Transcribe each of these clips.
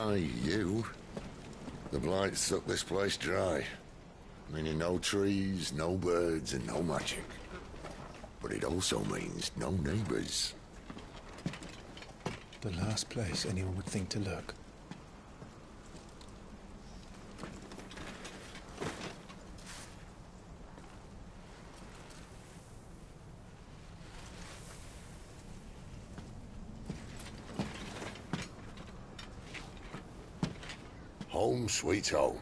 Aye, you. The blight sucked this place dry. Meaning no trees, no birds, and no magic. But it also means no neighbors. The last place anyone would think to look. Home sweet home.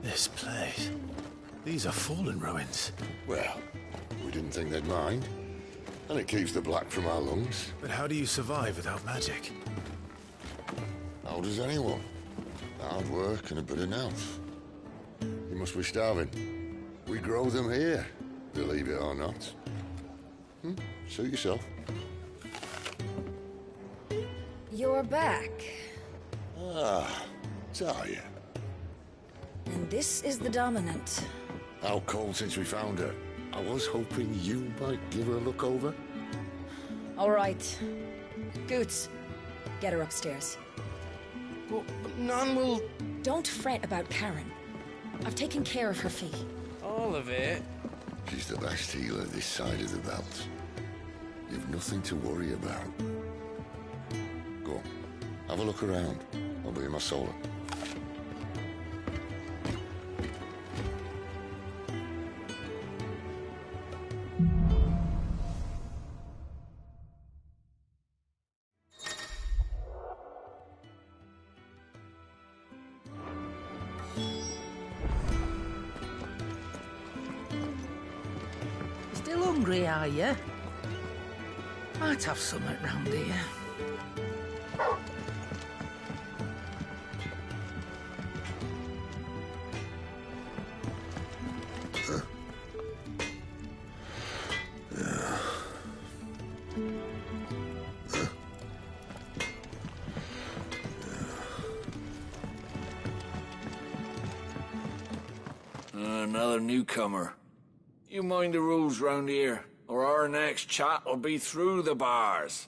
This place. These are fallen ruins. Well, we didn't think they'd mind. And it keeps the black from our lungs. But how do you survive without magic? How does anyone? Hard work and a bit of nerve. You must be starving. We grow them here, believe it or not. Suit yourself. You're back. Ah, Talia. And this is the Dominant. How cold since we found her. I was hoping you might give her a look over. All right. Goots, get her upstairs. Well, none will... Don't fret about Karen. I've taken care of her fee. All of it? She's the best healer this side of the belt. You've nothing to worry about. Go on, have a look around. I'll be in my solar. Still hungry, are you? Might have something round here. Another newcomer. You mind the rules round here, or our next chat will be through the bars.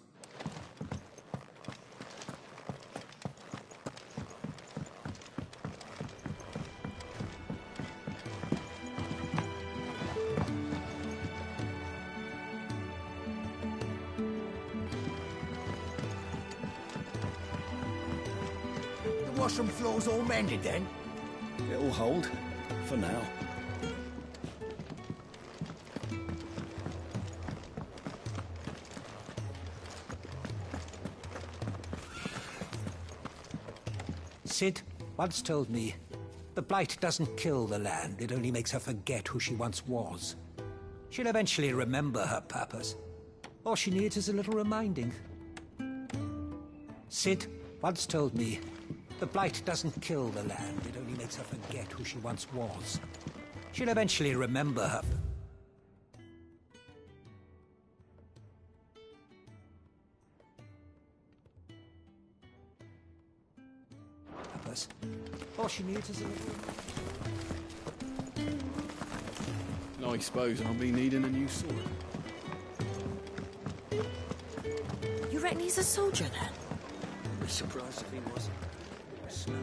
The washroom floor's all mended then? It'll hold, for now. Sid once told me, the blight doesn't kill the land, it only makes her forget who she once was. She'll eventually remember her purpose. All she needs is a little reminding. Sid once told me, the blight doesn't kill the land, it only makes her forget who she once was. She'll eventually remember her... purpose. All she needs is a little... I suppose I'll be needing a new sword. You reckon he's a soldier then? I'd be surprised if he wasn't. Slow.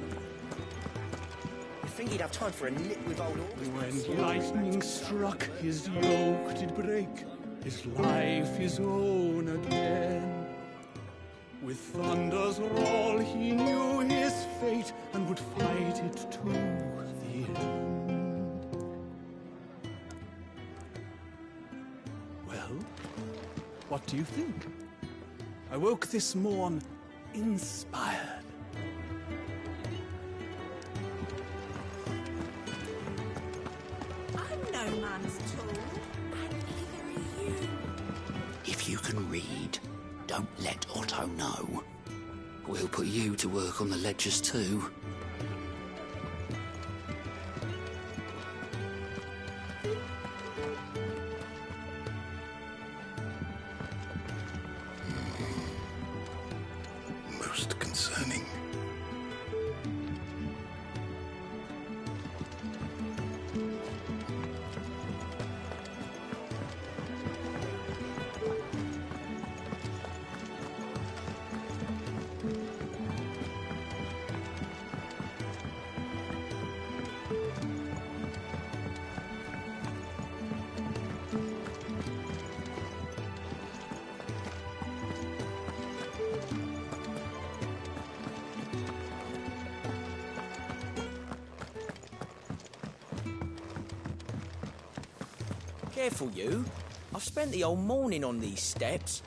You think he'd have time for a nip with old August? When lightning struck, his yoke did break, his life his own again. With thunder's roll, he knew his fate and would fight it to the end. Well, what do you think? I woke this morn inspired. I'm no man's tool. if you can read, don't let Otto know. We'll put you to work on the ledgers too. Most concerning. Careful, you. I've spent the whole morning on these steps.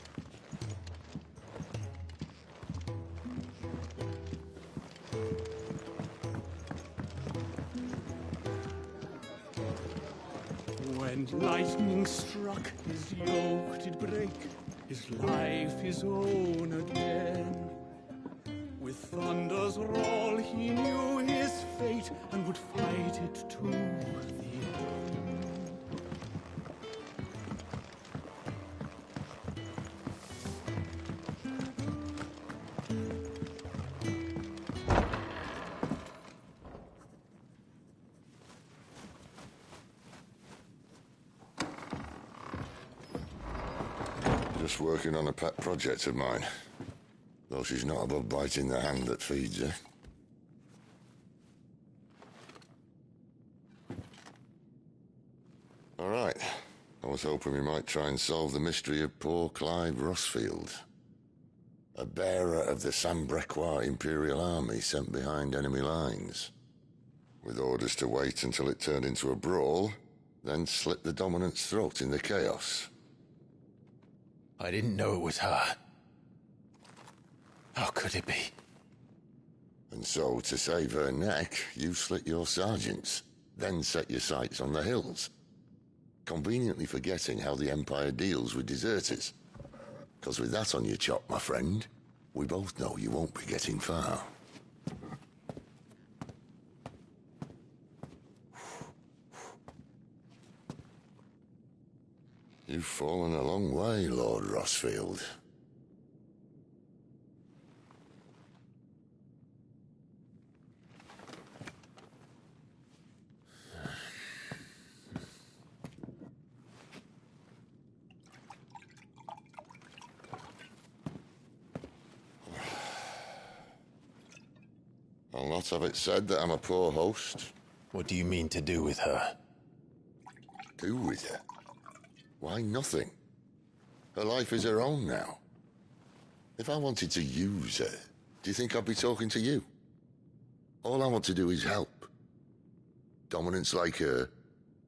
When lightning struck, his yoke did break, his life his own again. With thunder's roll, he knew his fate and would fight it to the end. Just working on a pet project of mine. Though she's not above biting the hand that feeds her. All right. I was hoping we might try and solve the mystery of poor Clive Rossfield. A bearer of the Sambrequois Imperial Army sent behind enemy lines. With orders to wait until it turned into a brawl, then slit the dominant's throat in the chaos. I didn't know it was her. How could it be? And so, to save her neck, you slit your sergeants, then set your sights on the hills. Conveniently forgetting how the Empire deals with deserters. Because with that on your chop, my friend, we both know you won't be getting far. You've fallen a long way, Lord Rossfield. I'll not have it said that I'm a poor host. What do you mean to do with her? Do with her? Why, nothing. Her life is her own now. If I wanted to use her, do you think I'd be talking to you? All I want to do is help. Dominants like her,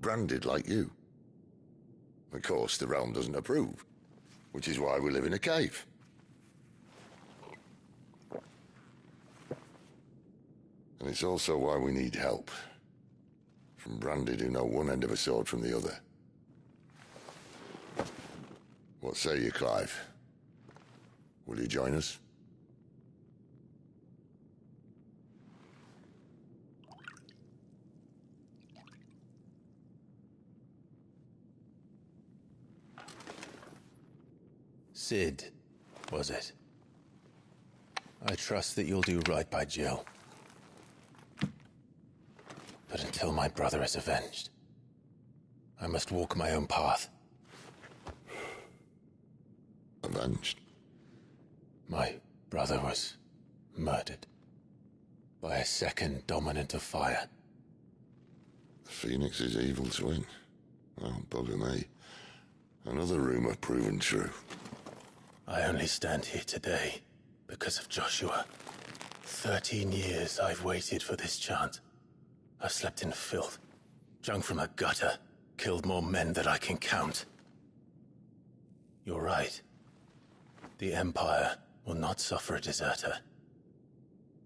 branded like you. Of course, the realm doesn't approve, which is why we live in a cave. And it's also why we need help. From branded who know one end of a sword from the other. What say you, Clive? Will you join us? Sid, was it? I trust that you'll do right by Jill. But until my brother is avenged, I must walk my own path. Avenged? My brother was murdered by a second dominant of fire. The Phoenix's evil twin. Oh, bugger me. Another rumor proven true. I only stand here today because of Joshua. 13 years I've waited for this chance. I've slept in filth, drunk from a gutter, killed more men than I can count. You're right. The Empire will not suffer a deserter.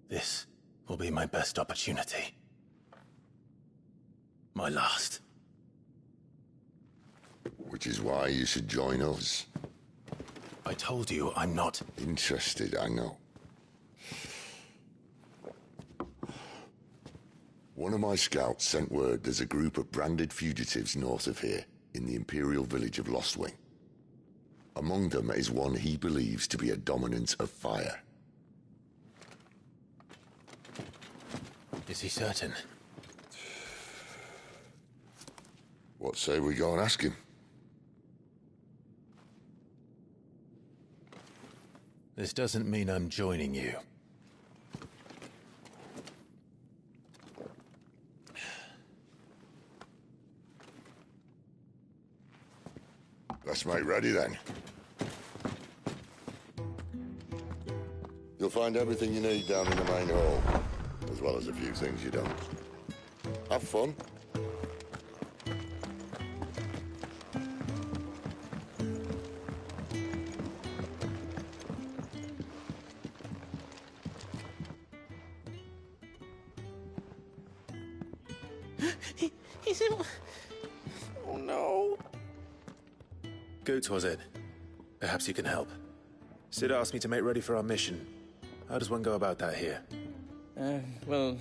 This will be my best opportunity. My last. Which is why you should join us. I told you I'm not interested, I know. One of my scouts sent word there's a group of branded fugitives north of here, in the Imperial village of Lostwing. Among them is one he believes to be a dominant of fire. Is he certain? What say we go and ask him? This doesn't mean I'm joining you. Let's make ready then. You'll find everything you need down in the main hall, as well as a few things you don't. Have fun. He's in... Oh no. Goots, was it? Perhaps you can help. Sid asked me to make ready for our mission. How does one go about that here? Well,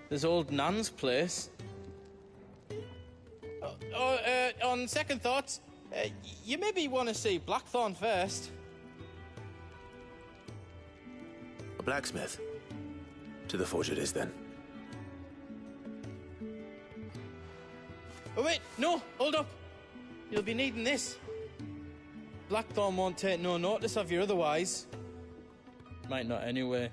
there's old Nan's place. On second thoughts, you maybe want to see Blackthorn first. A blacksmith? To the forge it is, then. Oh wait, no, hold up. You'll be needing this. Blackthorn won't take no notice of you otherwise. Might not anyway.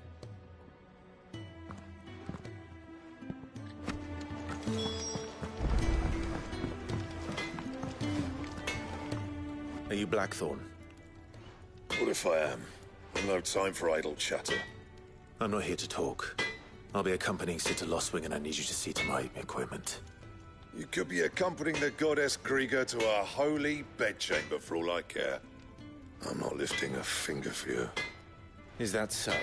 Are you Blackthorn? What if I am? I've no time for idle chatter. I'm not here to talk. I'll be accompanying Sid to Lostwing, and I need you to see to my equipment. You could be accompanying the goddess Krieger to our holy bedchamber for all I care. I'm not lifting a finger for you. Is that so?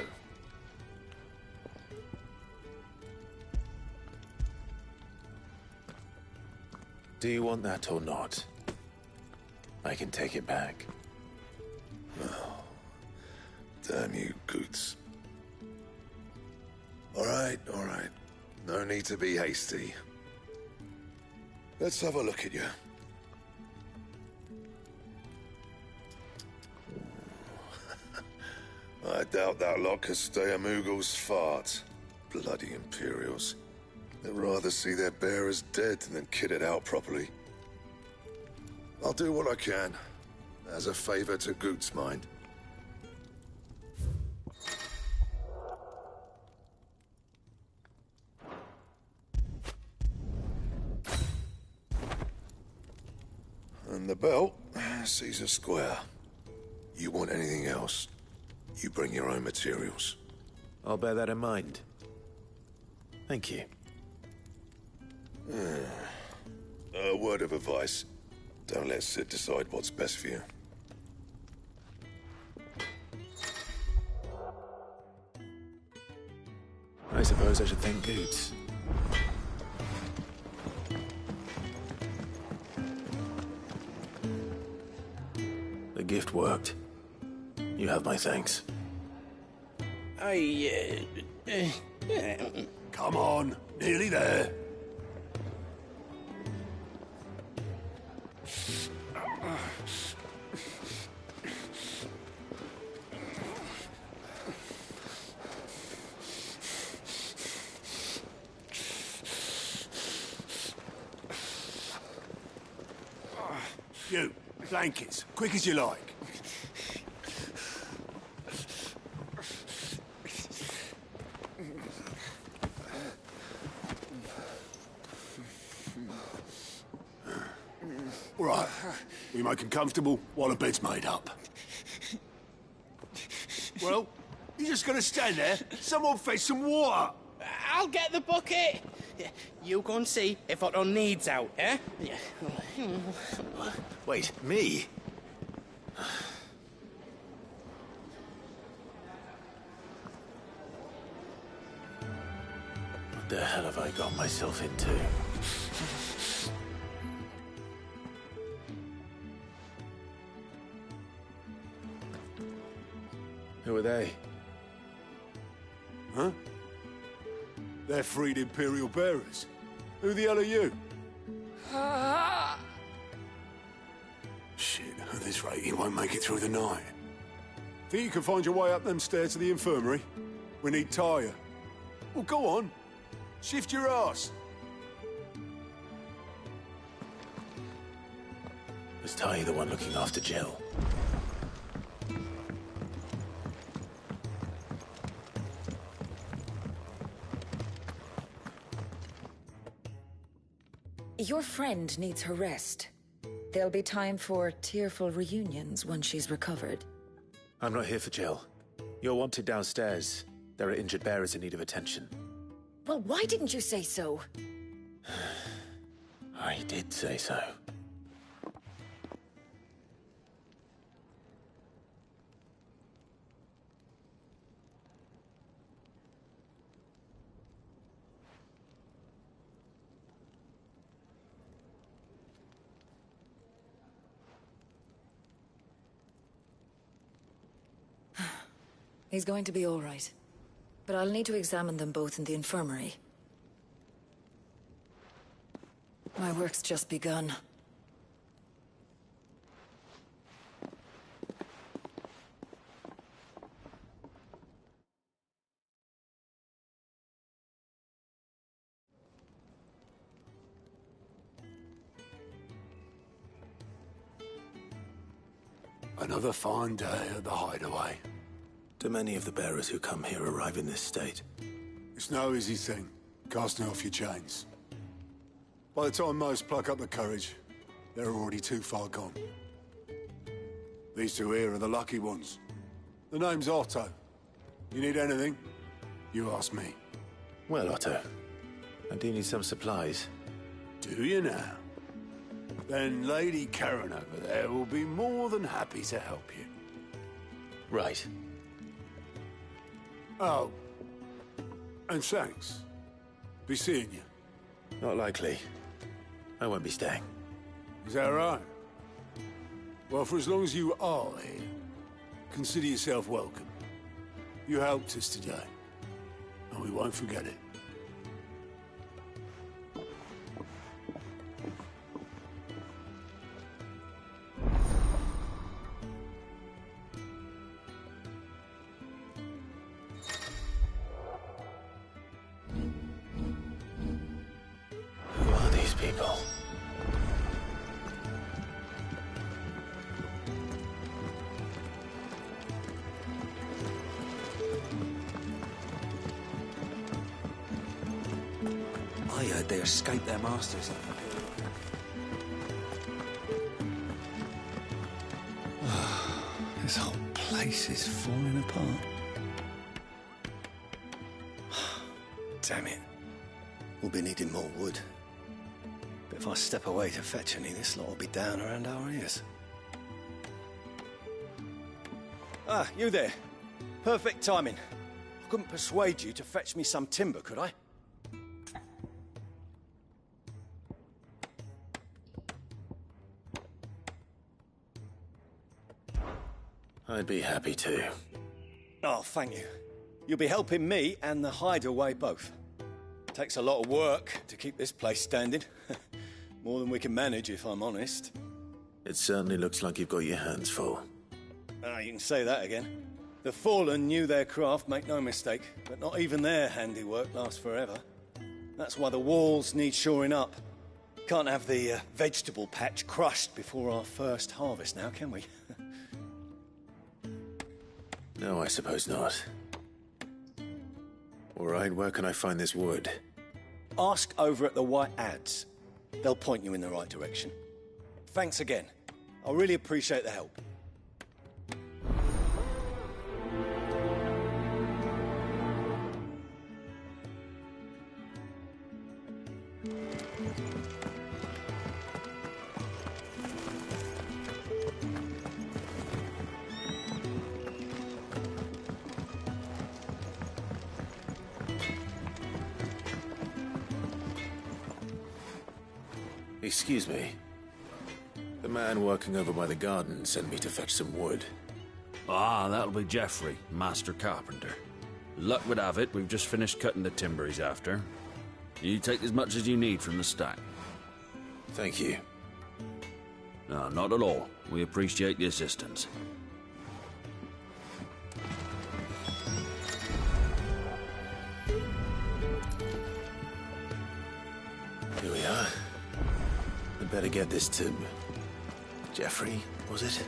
Do you want that or not? I can take it back. Oh, damn you, Goots. All right. No need to be hasty. Let's have a look at you. I doubt that lot could stay a Moogle's fart. Bloody Imperials. They'd rather see their bearers dead than kitted out properly. I'll do what I can, as a favor to Goot's mind. And the belt sees a square. You want anything else, you bring your own materials. I'll bear that in mind. Thank you. A word of advice. Don't let Sid decide what's best for you. I suppose I should thank Goots. The gift worked. You have my thanks. Come on, nearly there. You, blankets, quick as you like. All right, we make 'em comfortable while the bed's made up. Well, you just gonna stand there? Someone fetch some water. I'll get the bucket. You go and see if Otto needs out, eh? Wait, me? What the hell have I got myself into? Who are they? Huh? They're freed Imperial bearers. Who the hell are you? Shit, at this rate, he won't make it through the night. Think you can find your way up them stairs to the infirmary? We need Tyre. Well, go on. Shift your ass. Was Ty the one looking after Jill? Your friend needs her rest. There'll be time for tearful reunions once she's recovered. I'm not here for Jill. You're wanted downstairs. There are injured bearers in need of attention. Well, why didn't you say so? I did say so. He's going to be all right. But I'll need to examine them both in the infirmary. My work's just begun. Another fine day at the hideaway. Do many of the bearers who come here arrive in this state? It's no easy thing, casting off your chains. By the time most pluck up the courage, they're already too far gone. These two here are the lucky ones. The name's Otto. You need anything, you ask me. Well, Otto, I do need some supplies. Do you now? Then Lady Karen over there will be more than happy to help you. Right. Oh. And thanks. Be seeing you. Not likely. I won't be staying. Is that right? Well, for as long as you are here, consider yourself welcome. You helped us today, and we won't forget it. Who are these people? I heard they escaped their masters. This whole place is falling apart. Damn it. We'll be needing more wood. But if I step away to fetch any, this lot will be down around our ears. Ah, you there. Perfect timing. I couldn't persuade you to fetch me some timber, could I? I'd be happy to. Oh, thank you. You'll be helping me and the hideaway both. Takes a lot of work to keep this place standing. More than we can manage, if I'm honest. It certainly looks like you've got your hands full. Ah, you can say that again. The Fallen knew their craft, make no mistake, but not even their handiwork lasts forever. That's why the walls need shoring up. Can't have the vegetable patch crushed before our first harvest now, can we? No, I suppose not. All right, where can I find this wood? Ask over at the White Ads. They'll point you in the right direction. Thanks again. I really appreciate the help. Excuse me. The man working over by the garden sent me to fetch some wood. Ah, that'll be Geoffrey, Master Carpenter. Luck would have it, we've just finished cutting the timber he's after. You take as much as you need from the stack. Thank you. No, not at all. We appreciate the assistance. Here we are. I'd better get this to... Geoffrey, was it?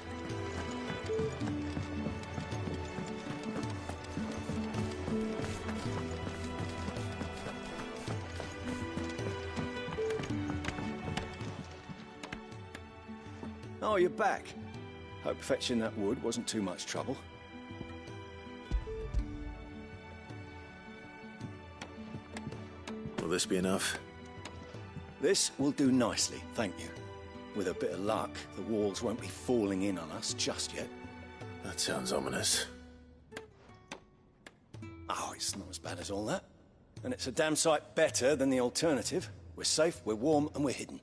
Oh, you're back. Hope fetching that wood wasn't too much trouble. Will this be enough? This will do nicely, thank you. With a bit of luck, the walls won't be falling in on us just yet. That sounds ominous. Oh, it's not as bad as all that. And it's a damn sight better than the alternative. We're safe, we're warm, and we're hidden.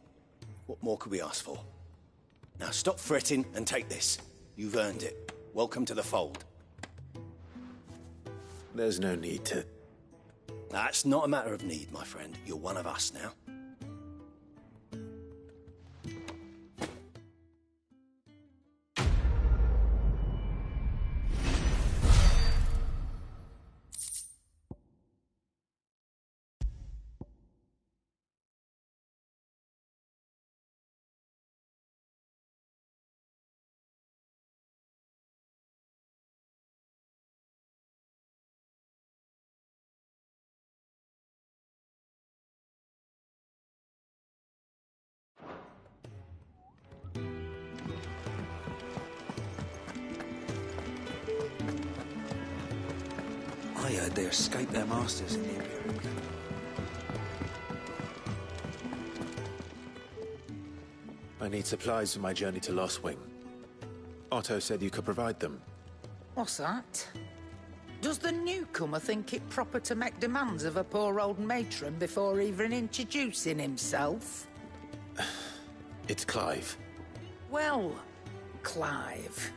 What more could we ask for? Now stop fretting and take this. You've earned it. Welcome to the fold. There's no need to... That's not a matter of need, my friend. You're one of us now. I heard they escaped their masters in the Imperial camp. I need supplies for my journey to Lost Wing. Otto said you could provide them. What's that? Does the newcomer think it proper to make demands of a poor old matron before even introducing himself? It's Clive. Well, Clive,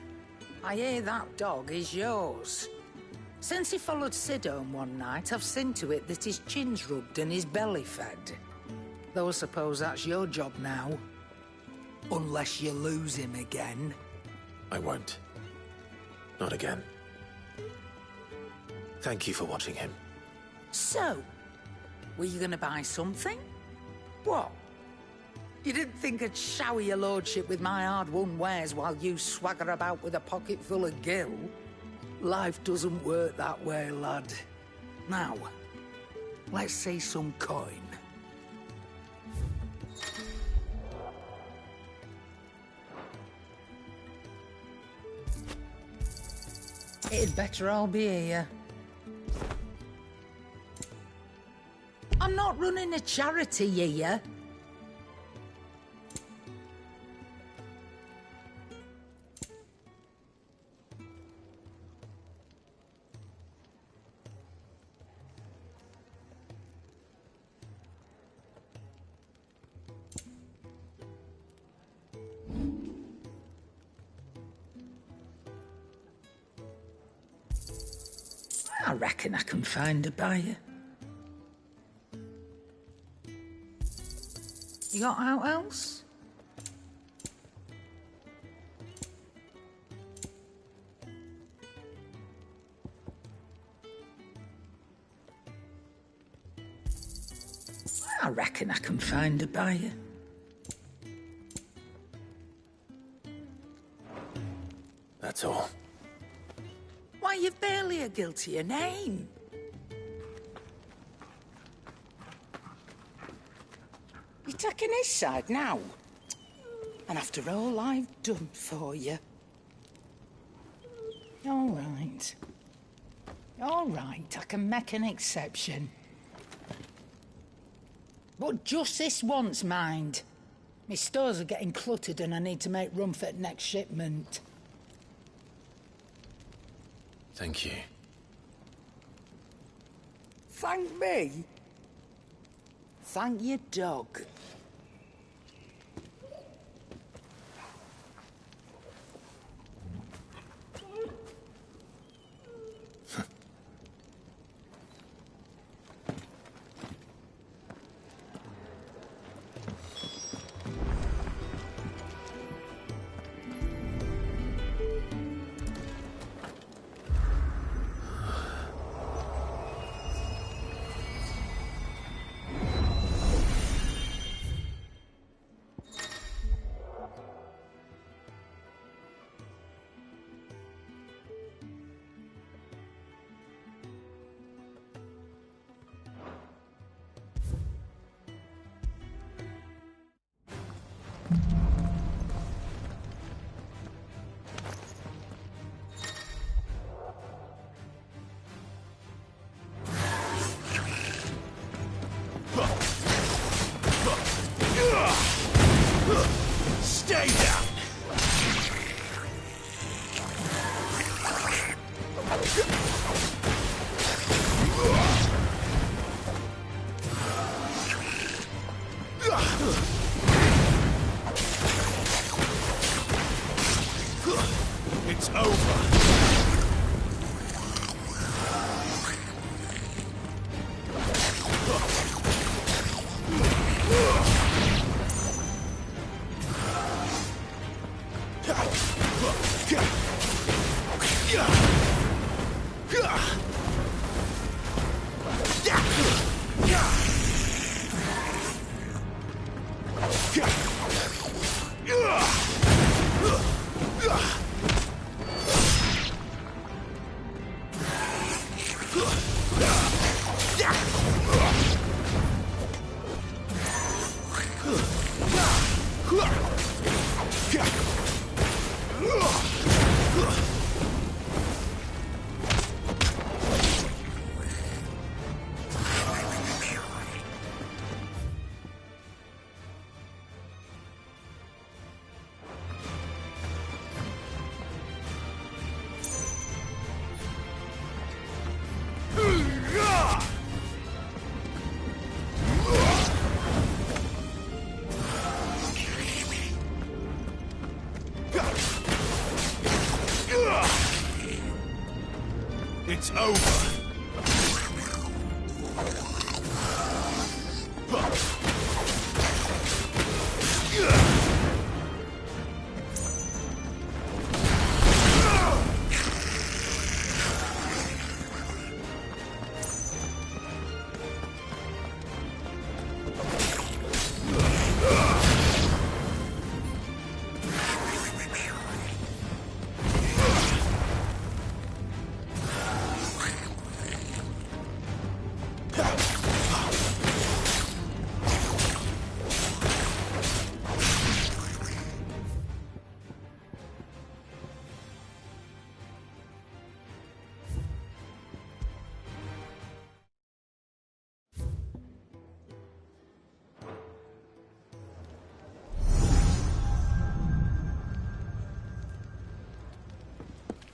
I hear that dog is yours. Since he followed Sid home one night, I've seen to it that his chin's rubbed and his belly fed. Though I suppose that's your job now. Unless you lose him again. I won't. Not again. Thank you for watching him. So, were you gonna buy something? What? You didn't think I'd shower your lordship with my hard-won wares while you swagger about with a pocket full of gil? Life doesn't work that way, lad. Now, let's see some coin. It'd better all be here. I'm not running a charity here. I reckon I can find a buyer. You got out else? I reckon I can find a buyer. That's all. Why, you've barely a guiltier name. You're taking his side now? And after all I've done for you? All right. All right, I can make an exception. But just this once, mind. My stores are getting cluttered and I need to make room for the next shipment. Thank you. Thank me? Thank your dog. It's over. It's over.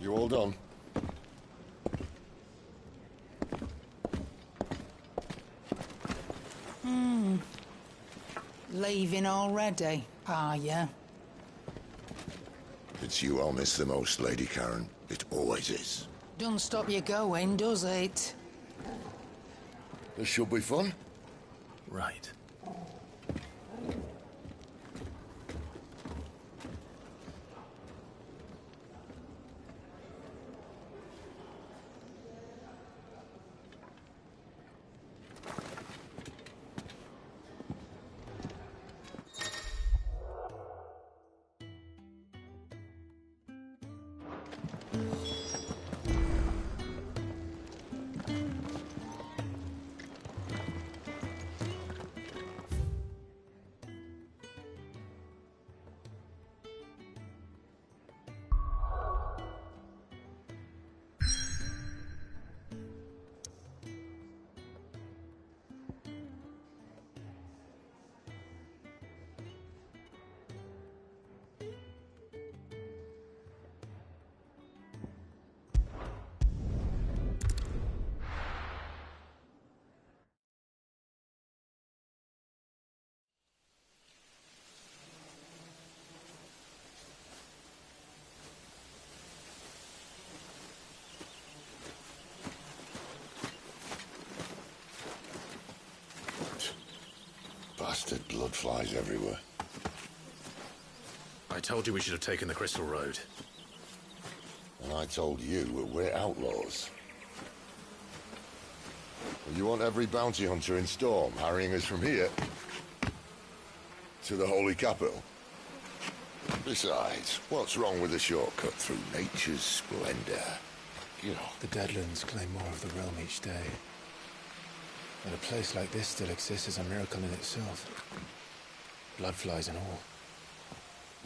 You all done? Leaving already, are ya? It's you I'll miss the most, Lady Karen. It always is. Don't stop you going, does it? This should be fun. Right. Bastard blood flies everywhere. I told you we should have taken the Crystal Road. And I told you we're outlaws. Well, you want every bounty hunter in Storm harrying us from here to the Holy Capital? Besides, what's wrong with a shortcut through nature's splendor? You know. The Deadlands claim more of the realm each day. That a place like this still exists is a miracle in itself. Bloodflies and all.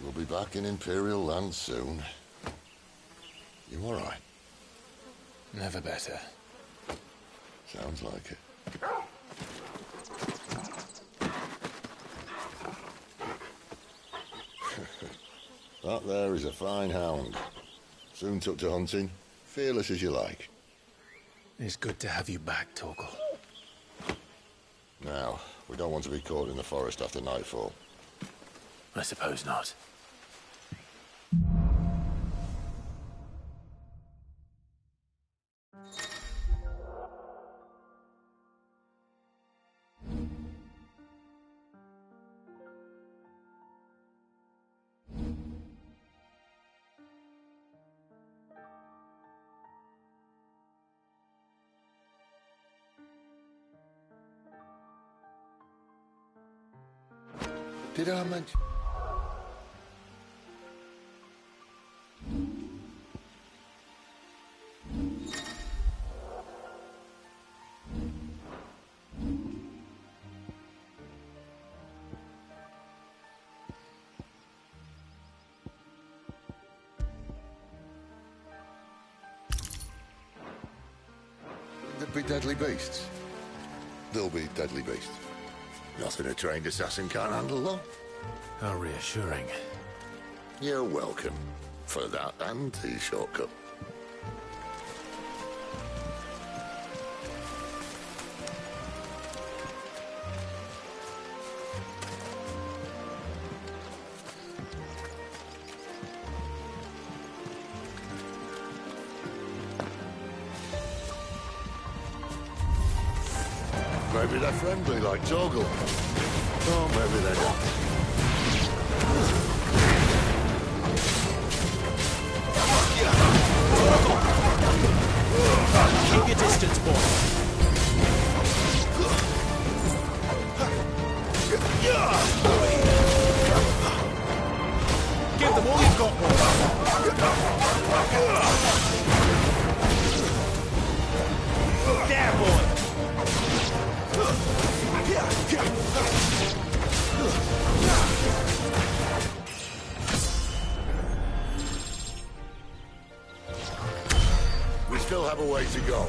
We'll be back in Imperial land soon. You all right? Never better. Sounds like it. That there is a fine hound. Soon took to hunting. Fearless as you like. It's good to have you back, Torgal. Now, we don't want to be caught in the forest after nightfall. I suppose not. Did I mention... There'd be deadly beasts. There'll be deadly beasts. Nothing a trained assassin can't handle, though. How reassuring. You're welcome. For that and the shortcut. Maybe they're friendly like Torgal. Oh, maybe they're not. Keep your distance, boy. Give them all you've got, boy. There, boy. We still have a way to go.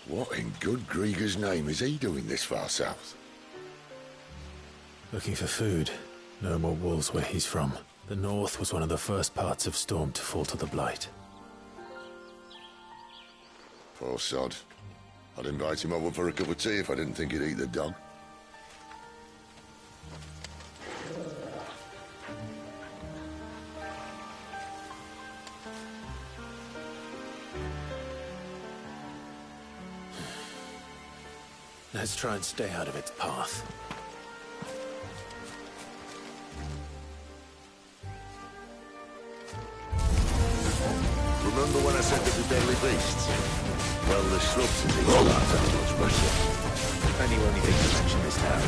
What in good Grieger's name is he doing this far south? Looking for food. No more wolves where he's from. The north was one of the first parts of Storm to fall to the Blight. Poor sod. I'd invite him over for a cup of tea if I didn't think he'd eat the dog. Let's try and stay out of its path. Remember when I said there'd be deadly beasts? Well, the shrubs in these lands aren't much better. And you only think to mention this now.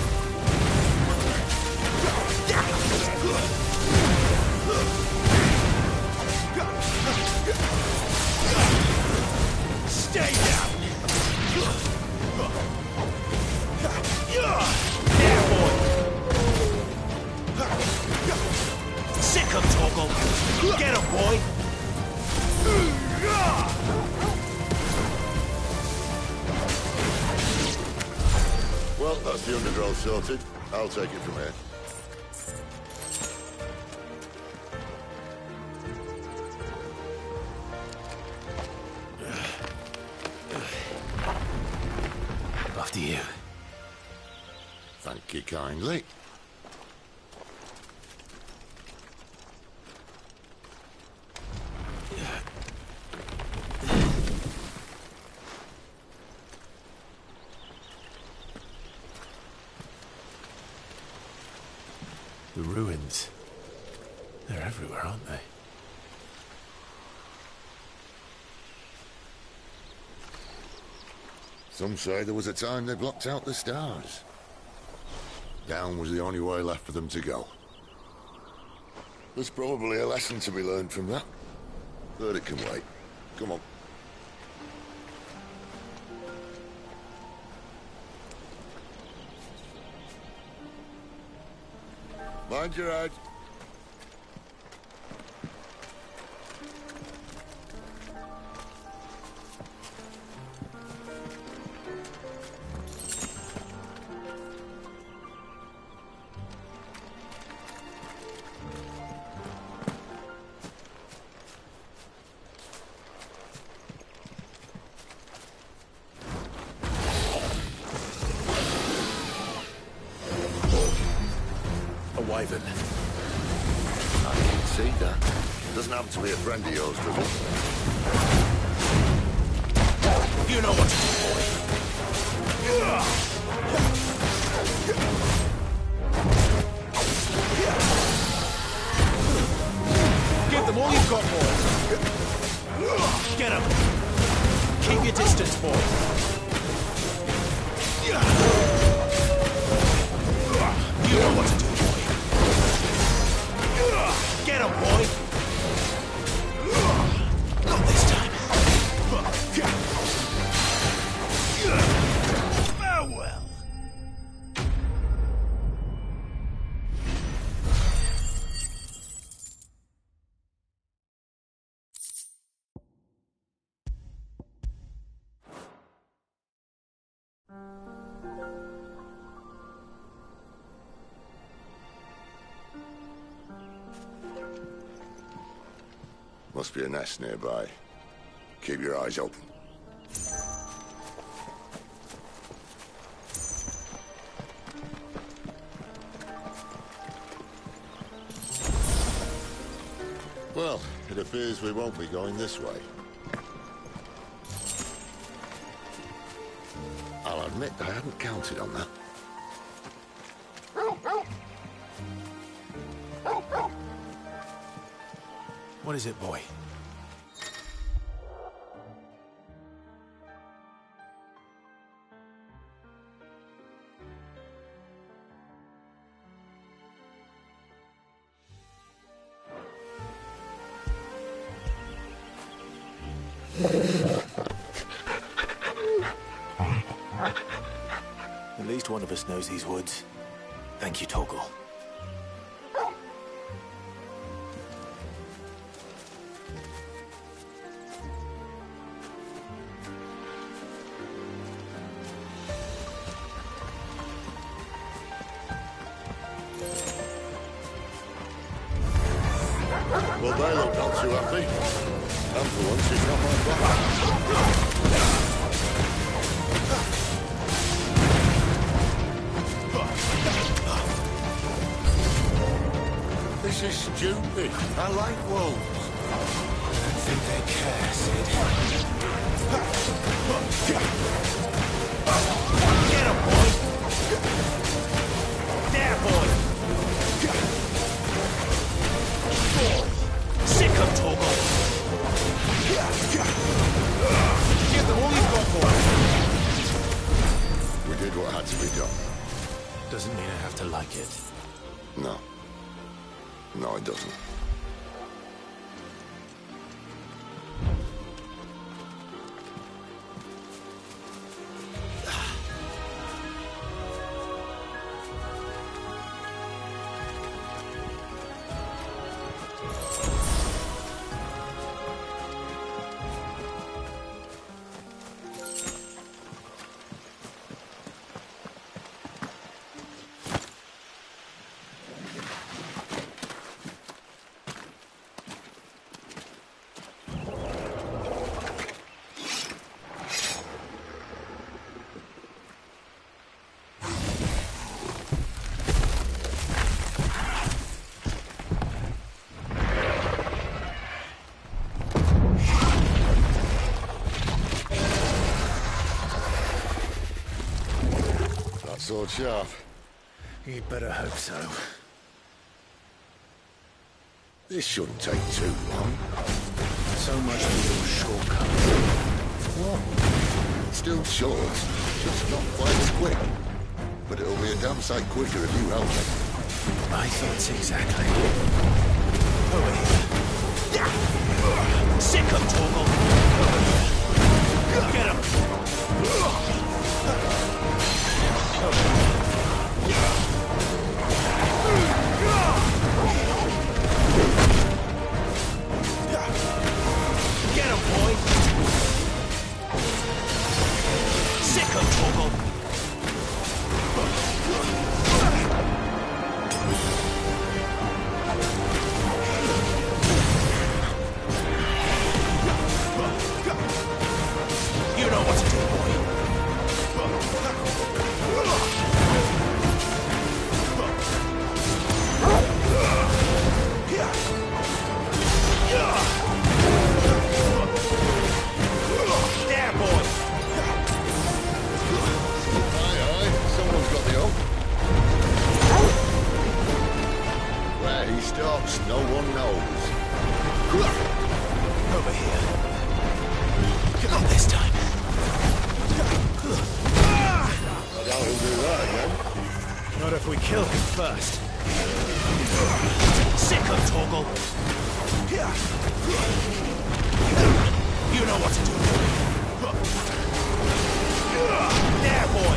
Stay down! There, boy! Sick of Torgal! Get him, boy! Well, that's the undergrowth sorted. I'll take it from here. After you. Thank you kindly. The ruins. They're everywhere, aren't they? Some say there was a time they blocked out the stars. Down was the only way left for them to go. There's probably a lesson to be learned from that. But it can wait. Come on. Mind your head. Wyvern. I can see that. Doesn't happen to be a friend of yours, does it? You know what to do, boy. Give them all you've got, boy. Get him. Keep your distance, boy. You know what to do. Get him, boy! Not this time. Farewell. Must be a nest nearby. Keep your eyes open. Well, it appears we won't be going this way. I'll admit I hadn't counted on that. What is it, boy? At least one of us knows these woods. Thank you, Torgal. Well, they look not too happy. And for once, it's not my fault. This is stupid. I like wolves. I don't think they care, Sid. Get him, boy! There, boy! Sick of Torgal! Give them all you've got, boy! We did what had to be done. Doesn't mean I have to like it. No. No, it doesn't. Sword sharp. You'd better hope so. This shouldn't take too long. So much for your shortcut. What? still short, just not quite as quick. But it'll be a damn sight quicker if you help me. My thoughts exactly. Over here. Sick of Torgal! Get him! Get him, boy! Sick of Torgal! You know what to do, boy. There, boy. Aye, someone's got the up. Where he stops, no one knows. Over here. Not this time. I doubt he'll do that again. Not if we kill him first. Sick of Torgal. You know what to do. There, boy.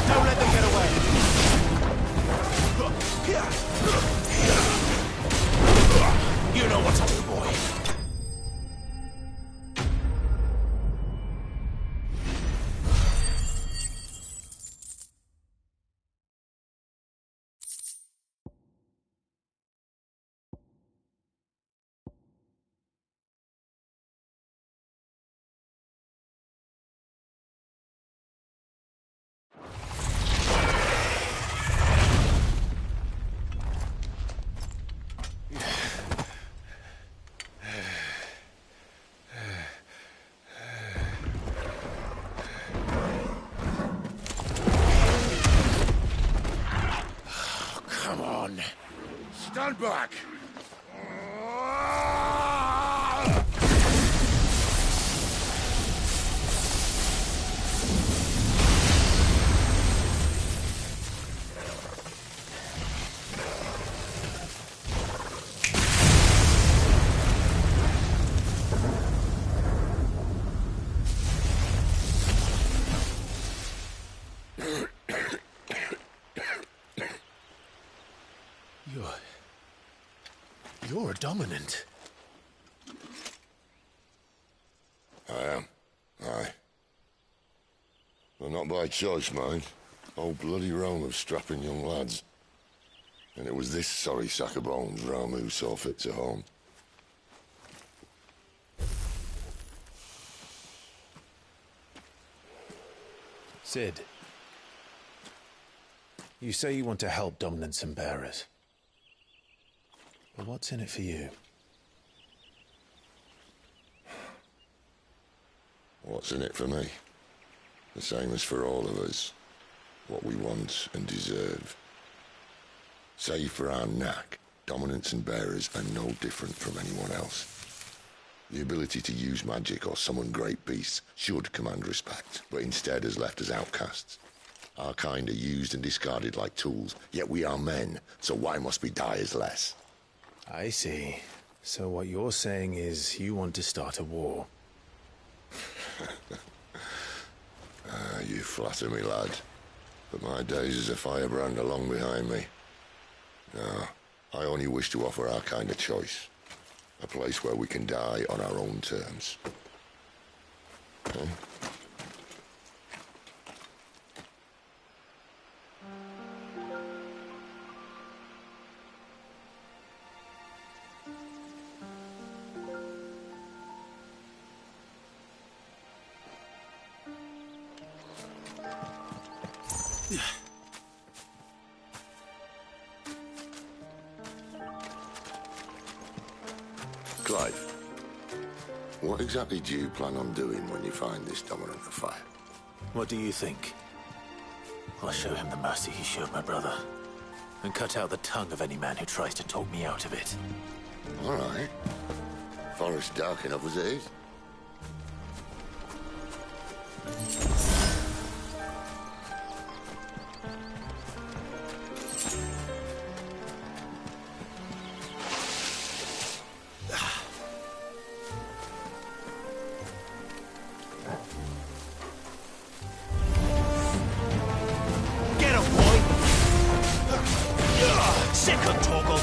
Don't let them get away. You know what to do, boy. Stand back! You're dominant. I am. Aye. Well, not by choice, mind. Whole bloody realm of strapping young lads. And it was this sorry sack of bones Ramu saw fit to home. Sid, you say you want to help dominants and bearers. But what's in it for you? What's in it for me? The same as for all of us. What we want and deserve. Save for our knack, dominants and bearers are no different from anyone else. The ability to use magic or summon great beasts should command respect, but instead has left us outcasts. Our kind are used and discarded like tools, yet we are men, so why must we die as less? I see. So what you're saying is you want to start a war. You flatter me, lad. But my days as a firebrand are long behind me. No, I only wish to offer our kind a choice. A place where we can die on our own terms. Okay? Clive, what exactly do you plan on doing when you find this dominant of fire? What do you think? I'll show him the mercy he showed my brother, and cut out the tongue of any man who tries to talk me out of it. All right. forest dark enough as it is. Get him, boy! Sick of Torgal!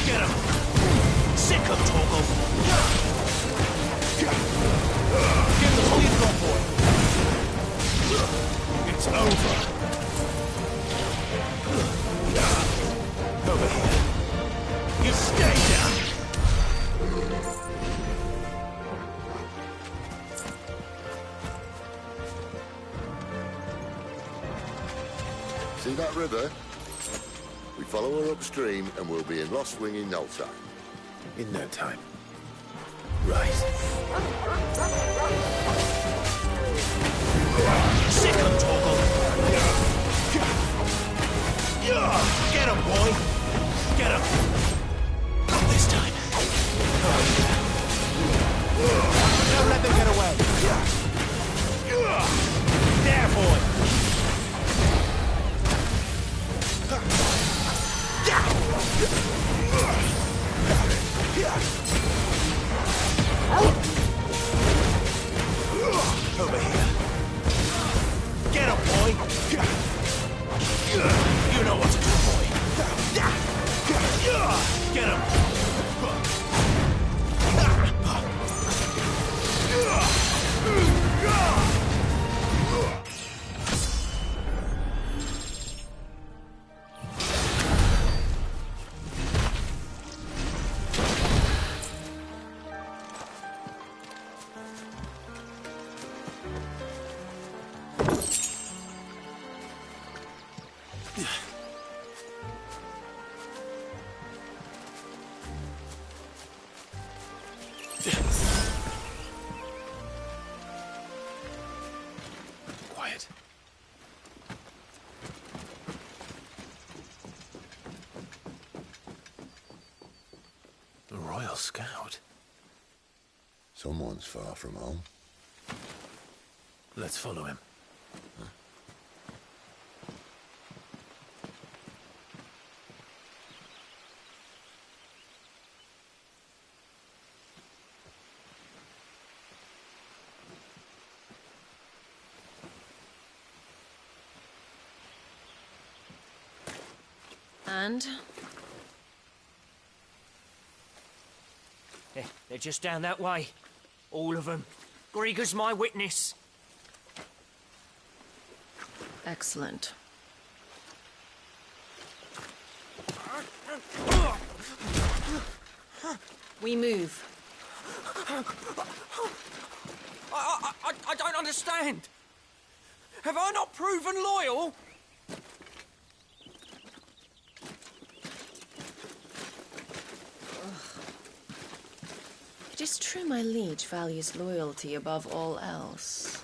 Get him! Sick of Torgal! Give the police gun, boy! It's over! Over here! You stay down! See that river? We follow her upstream and we'll be in Lost Wing in no time. In no time. Right. Sick of Torgal! Get him, boy! Get him! Not this time. Don't let them get away! There, boy! Over here. Get him, boy! You know what to do, boy! Get him! Quiet. The Royal Scout. Someone's far from home. Let's follow him. And? They're just down that way. All of them. Grieger's my witness. Excellent. We move. I don't understand. Have I not proven loyal? It is true my liege values loyalty above all else.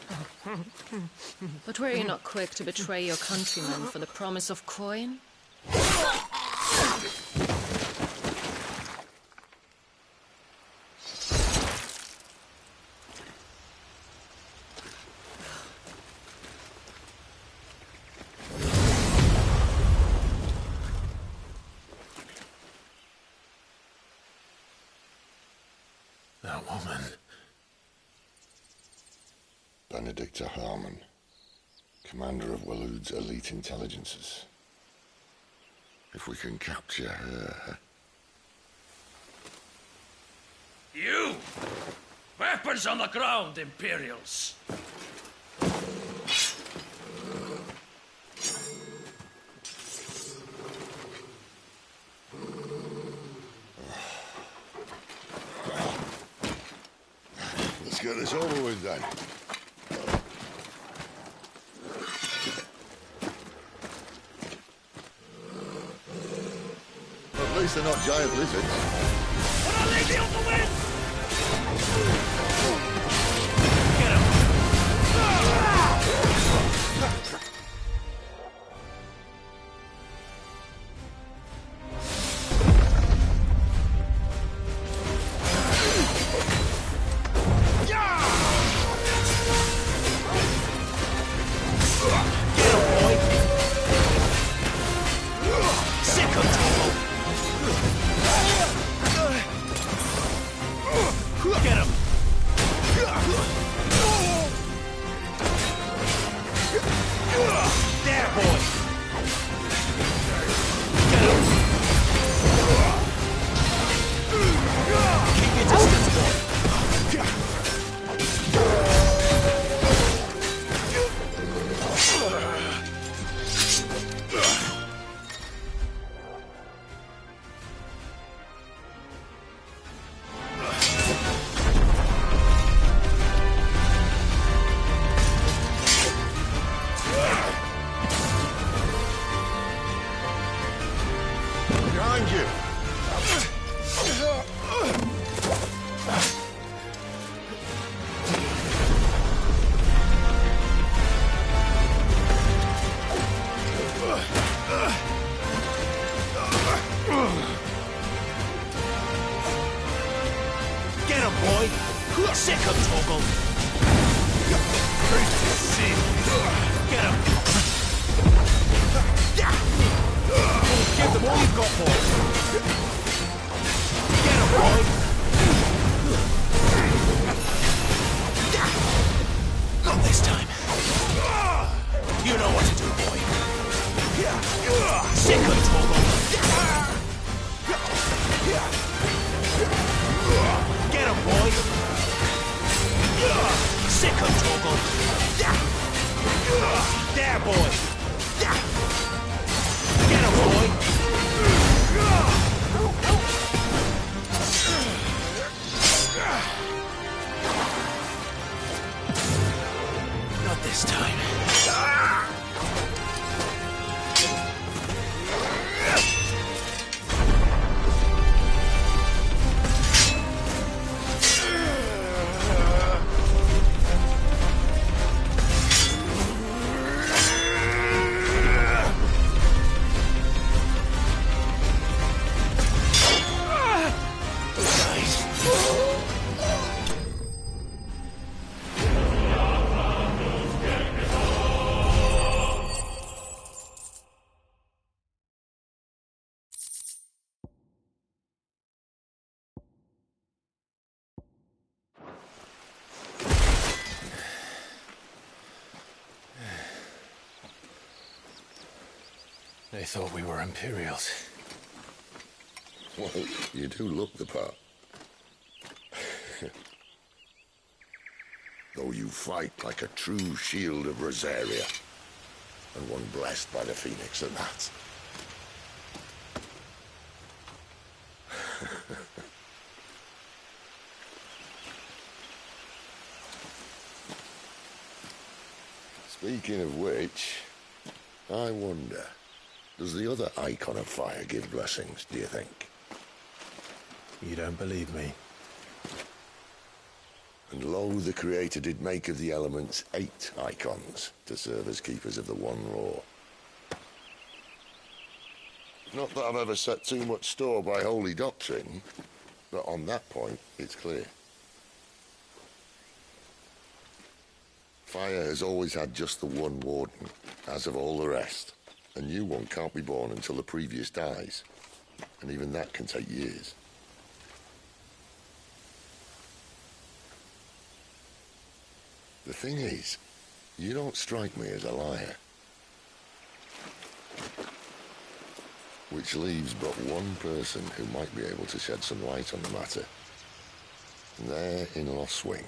But were you not quick to betray your countrymen for the promise of coin? That woman. Benedicta Harmon, commander of Waloed's elite intelligences. If we can capture her... You! Weapons on the ground, Imperials! get this over with then. At least they're not giant lizards. But I'll leave you on the wind! They thought we were Imperials. Well, you do look the part. Though you fight like a true shield of Rosaria. And one blessed by the Phoenix at that. Speaking of which, I wonder, does the other icon of fire give blessings, do you think? You don't believe me? And lo, the Creator did make of the elements 8 icons to serve as keepers of the One Law. Not that I've ever set too much store by holy doctrine, but on that point, it's clear. Fire has always had just the one warden, as of all the rest. A new one can't be born until the previous dies, and even that can take years. The thing is, you don't strike me as a liar. Which leaves but one person who might be able to shed some light on the matter. And they're in Lost Swing.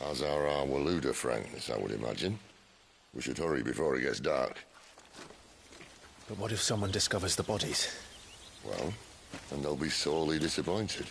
As are our Waluda friends, I would imagine. We should hurry before it gets dark. But what if someone discovers the bodies? Well, and they'll be sorely disappointed.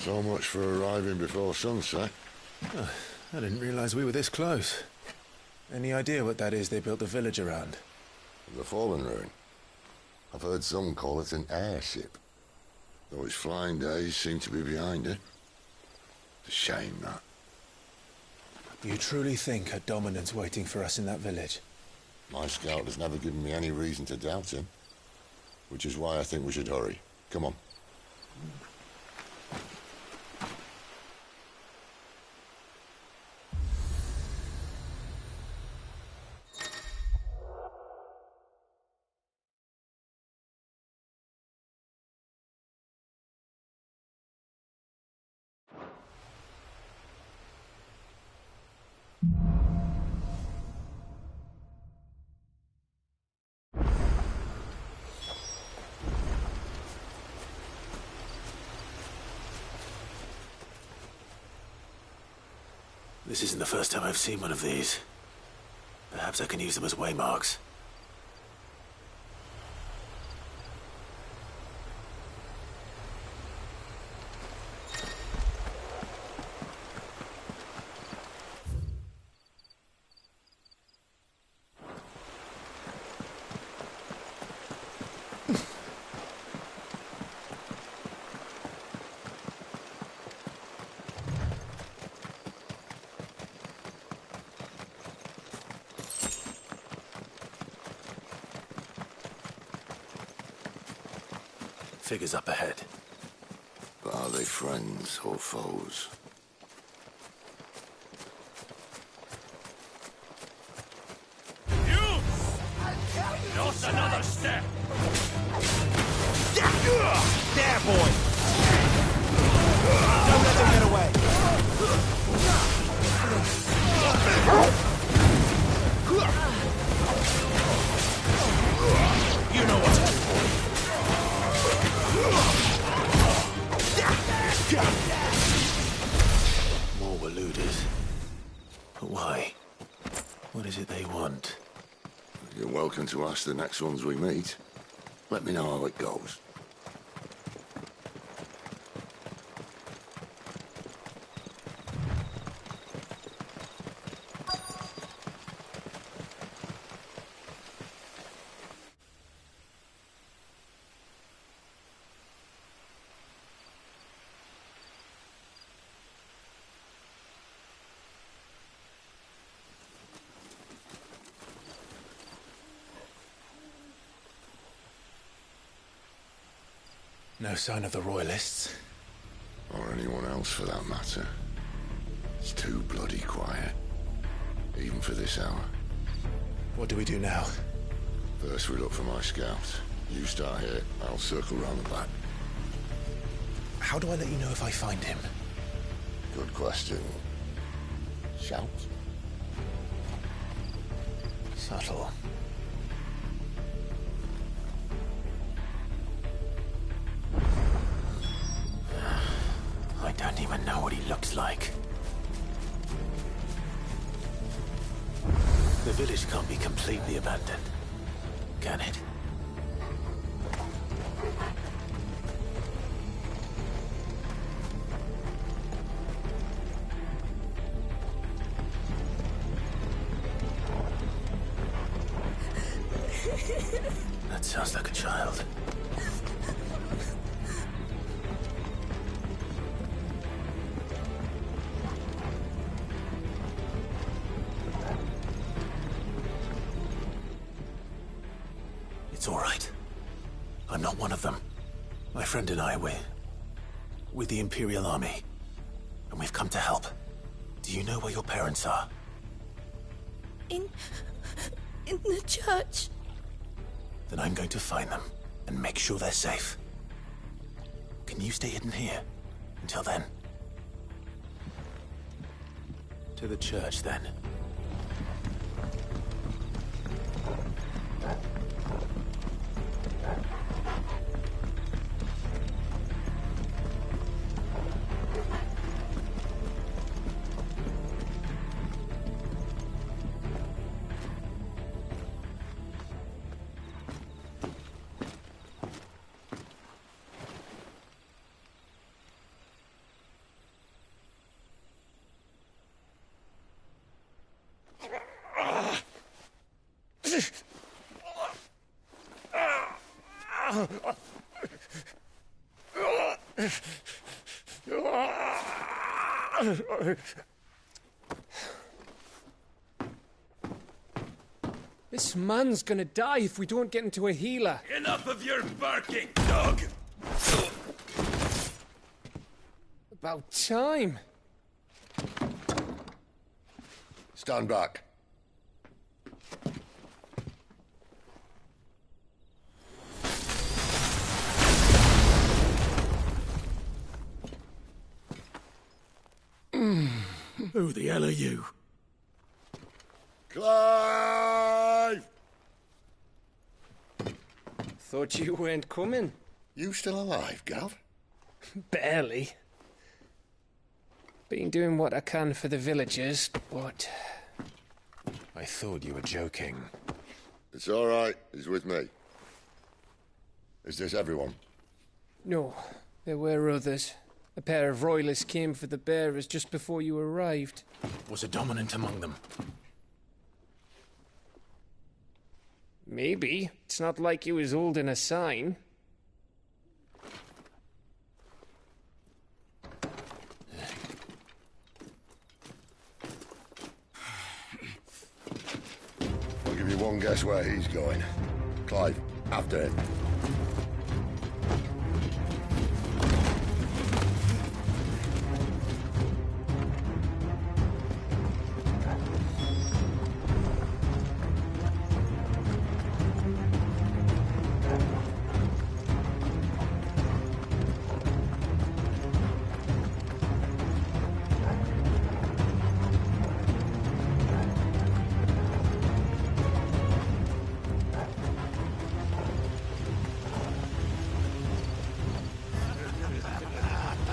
So much for arriving before sunset. Oh, I didn't realize we were this close. Any idea what that is they built the village around? The fallen ruin. I've heard some call it an airship. Though its flying days seem to be behind it. It's a shame, that. You truly think a dominant's waiting for us in that village? My scout has never given me any reason to doubt him. Which is why I think we should hurry. Come on. This isn't the first time I've seen one of these. Perhaps I can use them as waymarks. Figures up ahead. But are they friends or foes? You! Not another step! There, boy! Don't let them get away! You know what to do. More Waluders. But why? What is it they want? You're welcome to ask the next ones we meet. Let me know how it goes. No sign of the Royalists. Or anyone else, for that matter. It's too bloody quiet. Even for this hour. What do we do now? First we look for my scouts. You start here, I'll circle round the back. How do I let you know if I find him? Good question. Shout? Subtle. I don't even know what he looks like. The village can't be completely abandoned, can it? That sounds like a child. It's all right. I'm not one of them. My friend and I, we're with the Imperial Army, and we've come to help. Do you know where your parents are? In the church. Then I'm going to find them and make sure they're safe. Can you stay hidden here until then? To the church, then. This man's gonna die if we don't get into a healer. Enough of your barking, dog! About time. Stand back. Who the hell are you? Clive! Thought you weren't coming. You still alive, Gav? Barely. Been doing what I can for the villagers, but... I thought you were joking. It's all right. He's with me. Is this everyone? No, there were others. A pair of royalists came for the bearers just before you arrived. Was a dominant among them? Maybe. It's not like he was holding a sign. I'll give you one guess where he's going. Clive, after him.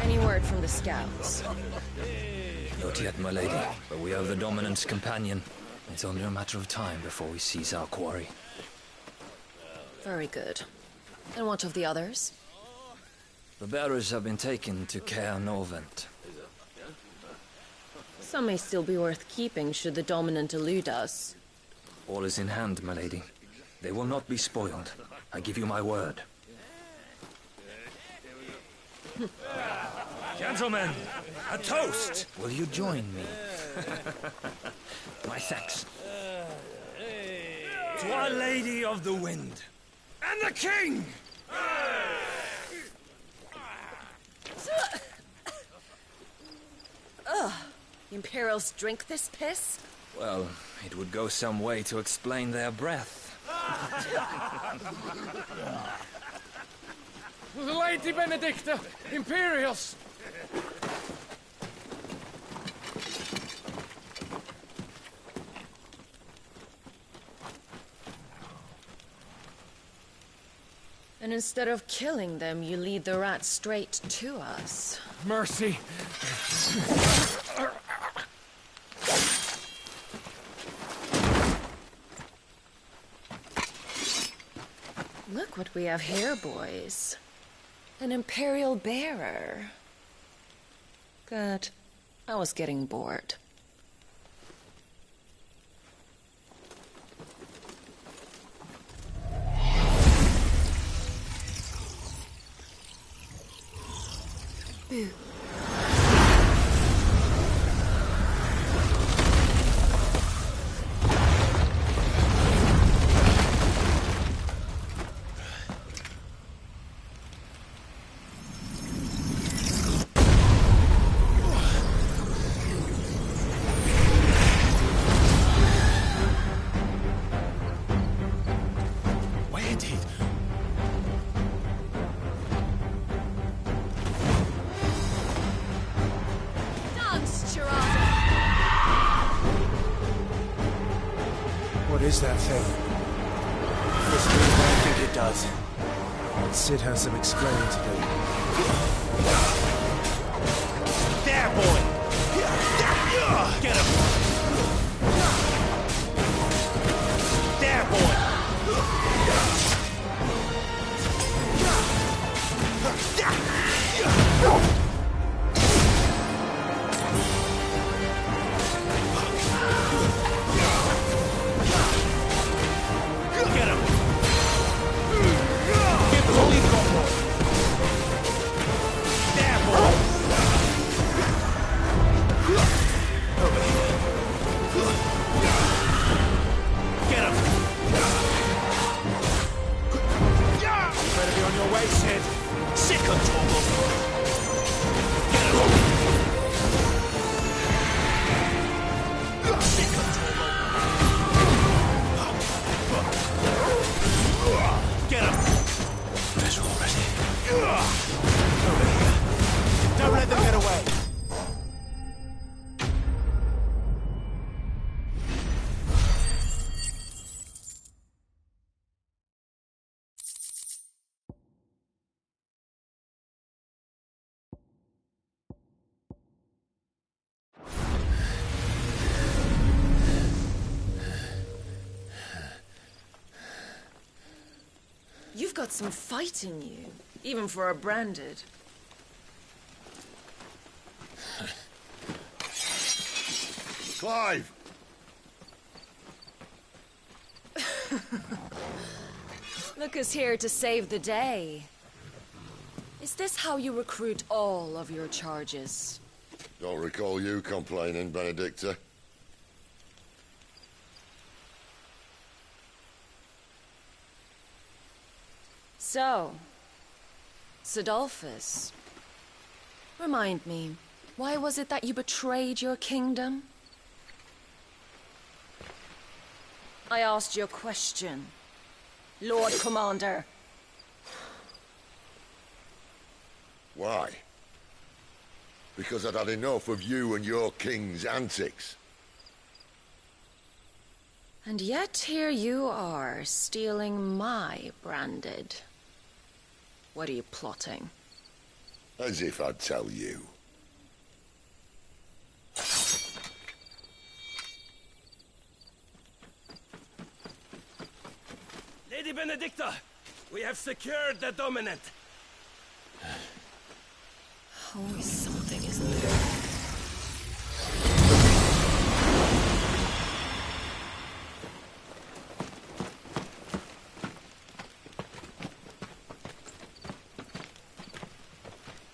Any word from the scouts? Not yet, my lady, but we have the dominant's companion. It's only a matter of time before we seize our quarry. Very good. And what of the others? The bearers have been taken to Caer Novent. Some may still be worth keeping should the dominant elude us. All is in hand, my lady. They will not be spoiled. I give you my word. Gentlemen, a toast! Will you join me? My thanks. To Our Lady of the Wind. And the King! Ugh. The Imperials drink this piss? Well, it would go some way to explain their breath. The Lady Benedicta, Imperials! And instead of killing them, you lead the rats straight to us. Mercy! Look what we have here, boys. An Imperial bearer. Good. I was getting bored. Boo. What is that thing? It's me what I think it does. Sid has some explaining to do. There, boy! Get him! There, boy! Get him! Give the lead, boy! There, boy! Over here. Get him! You better be on your way, Sid. Sick of trouble. Get him! Sick of trouble. Get him! Better already. Over here. Don't let them get away. You've got some fight in you, even for a branded. Clive! Look who's here to save the day. Is this how you recruit all of your charges? Don't recall you complaining, Benedicta. So, Sidolphus, remind me, why was it that you betrayed your kingdom? I asked you a question, Lord Commander. Why? Because I'd had enough of you and your king's antics. And yet here you are, stealing my branded. What are you plotting? As if I'd tell you. Lady Benedicta, we have secured the dominant. Always something, isn't there?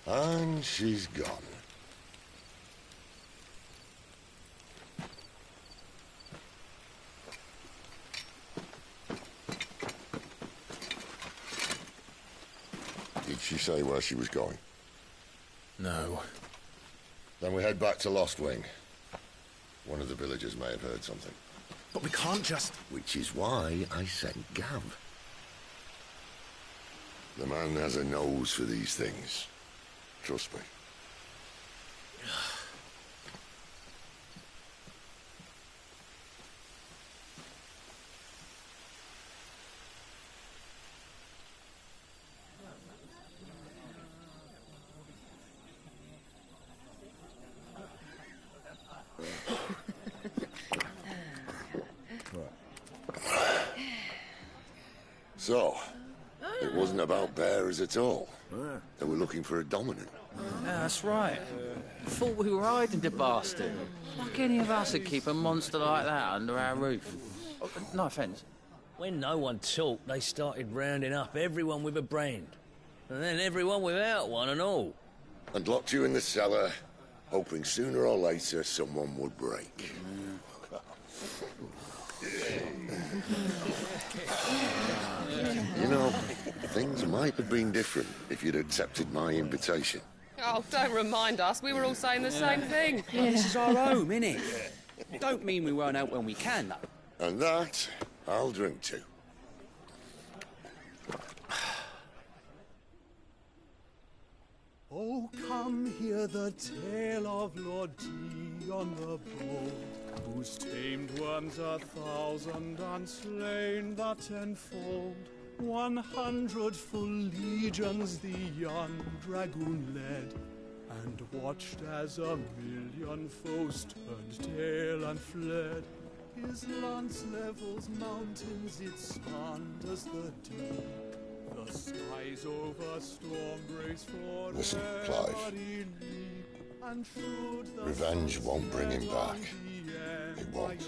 And she's gone. Did she say where she was going? No. Then we head back to Lost Wing. One of the villagers may have heard something. But we can't just... Which is why I sent Gav. The man has a nose for these things. Trust me. So, it wasn't about bearers at all. They were looking for a dominant. Yeah, that's right. Thought we were hiding the bastard. Like any of us would keep a monster like that under our roof. Oh, no offence. When no one talked, they started rounding up everyone with a brand. And then everyone without one and all. And locked you in the cellar, hoping sooner or later someone would break. You know, things might have been different if you'd accepted my invitation. Oh, don't remind us. We were all saying the same thing. Well, this is our home, innit? Don't mean we won't out when we can, though. And that, I'll drink to. Oh, come hear the tale of Lord Dion the Bold, whose tamed worms 1,000 and slain the tenfold. 100 full legions the young dragoon led, and watched as 1,000,000 foes turned tail and fled. His lance levels mountains, it slanders the deep. The skies over storm breaks for Listen, Clive. Revenge won't bring him back. It won't.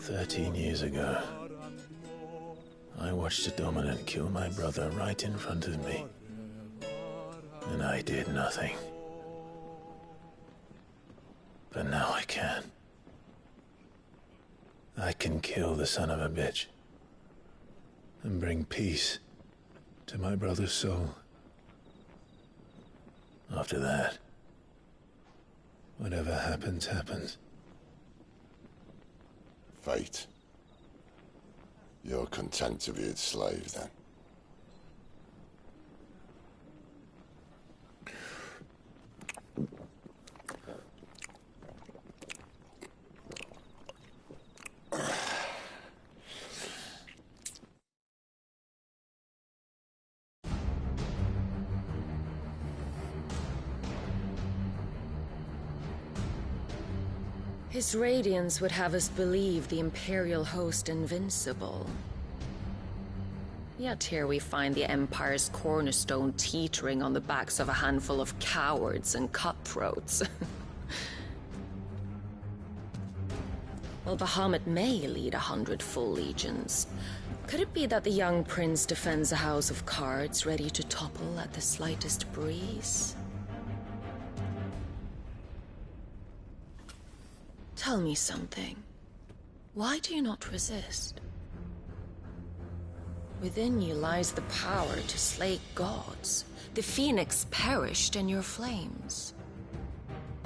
13 years ago, I watched a dominant kill my brother right in front of me. And I did nothing. But now I can. I can kill the son of a bitch. And bring peace to my brother's soul. After that, whatever happens, happens. Fate. You're content to be its slave, then? His radiance would have us believe the Imperial host invincible. Yet here we find the Empire's cornerstone teetering on the backs of a handful of cowards and cutthroats. Well, Bahamut may lead 100 full legions. Could it be that the young prince defends a house of cards ready to topple at the slightest breeze? Tell me something. Why do you not resist? Within you lies the power to slay gods. The phoenix perished in your flames.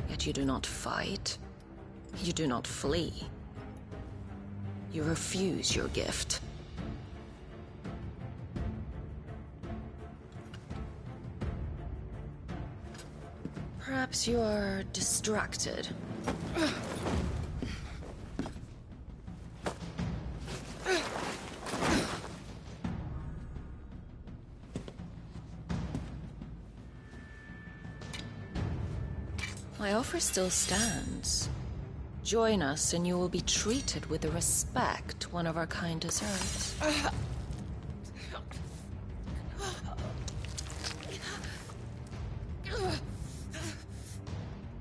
Yet you do not fight. You do not flee. You refuse your gift. Perhaps you are distracted. My offer still stands. Join us and you will be treated with the respect one of our kind deserves.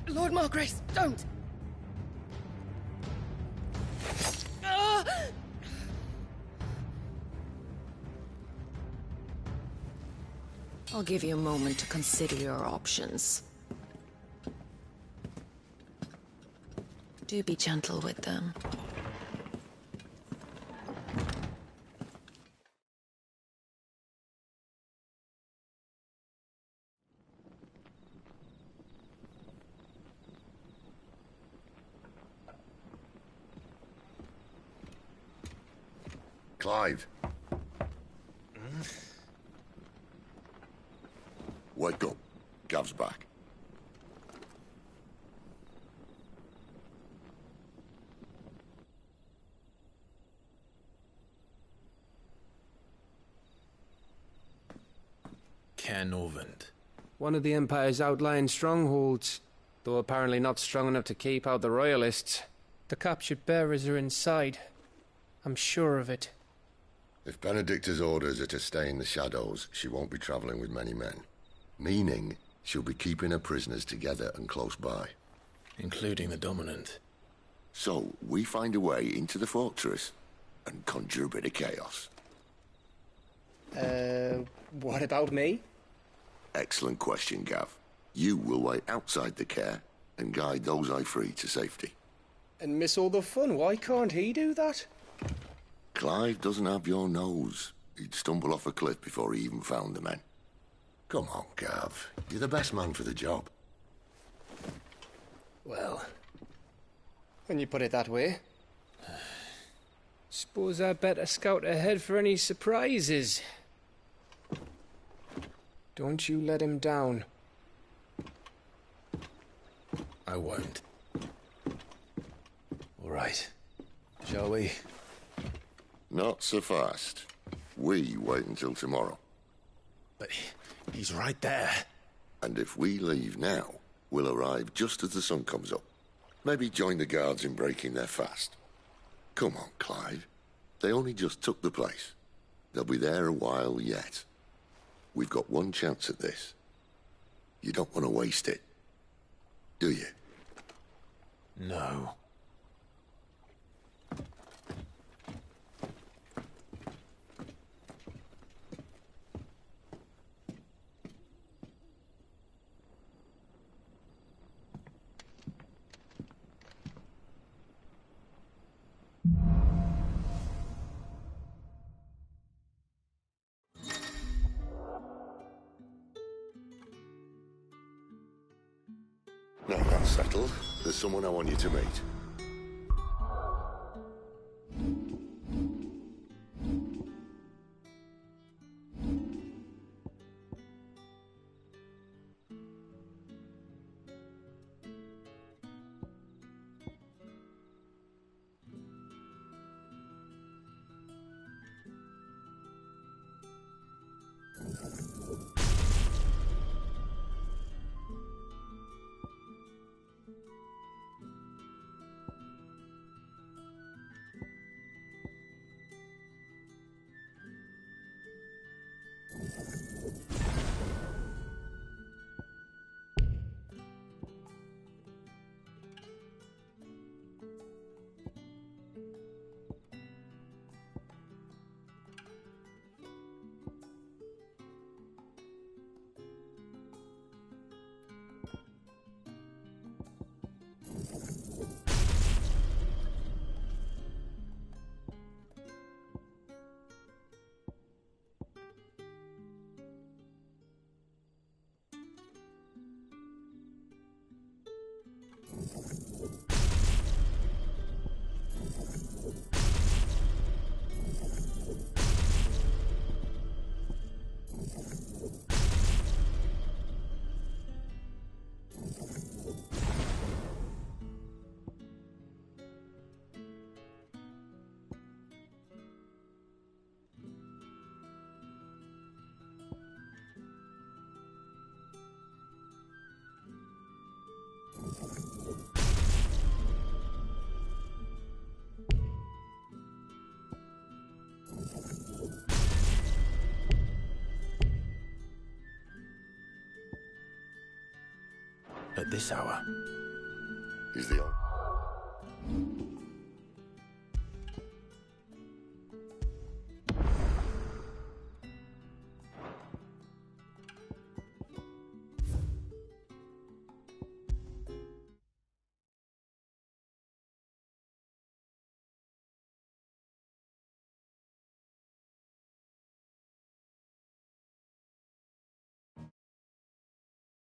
Lord Margrace, don't! I'll give you a moment to consider your options. Do be gentle with them. Clive. Wake up. Gav's back. Caernarvon. One of the Empire's outlying strongholds, though apparently not strong enough to keep out the Royalists. The captured bearers are inside. I'm sure of it. If Benedicta's orders are to stay in the shadows, she won't be traveling with many men. Meaning, she'll be keeping her prisoners together and close by. Including the Dominant. So, we find a way into the fortress and conjure a bit of chaos. What about me? Excellent question, Gav. You will wait outside the care and guide those I free to safety. And miss all the fun. Why can't he do that? Clive doesn't have your nose. He'd stumble off a cliff before he even found the men. Come on, Gav. You're the best man for the job. Well, when you put it that way. Suppose I better scout ahead for any surprises. Don't you let him down. I won't. All right. Shall we? Not so fast. We wait until tomorrow. But he's right there. And if we leave now, we'll arrive just as the sun comes up. Maybe join the guards in breaking their fast. Come on, Clive. They only just took the place. They'll be there a while yet. We've got one chance at this. You don't want to waste it, do you? No. Now that's settled. There's someone I want you to meet. At this hour. He's the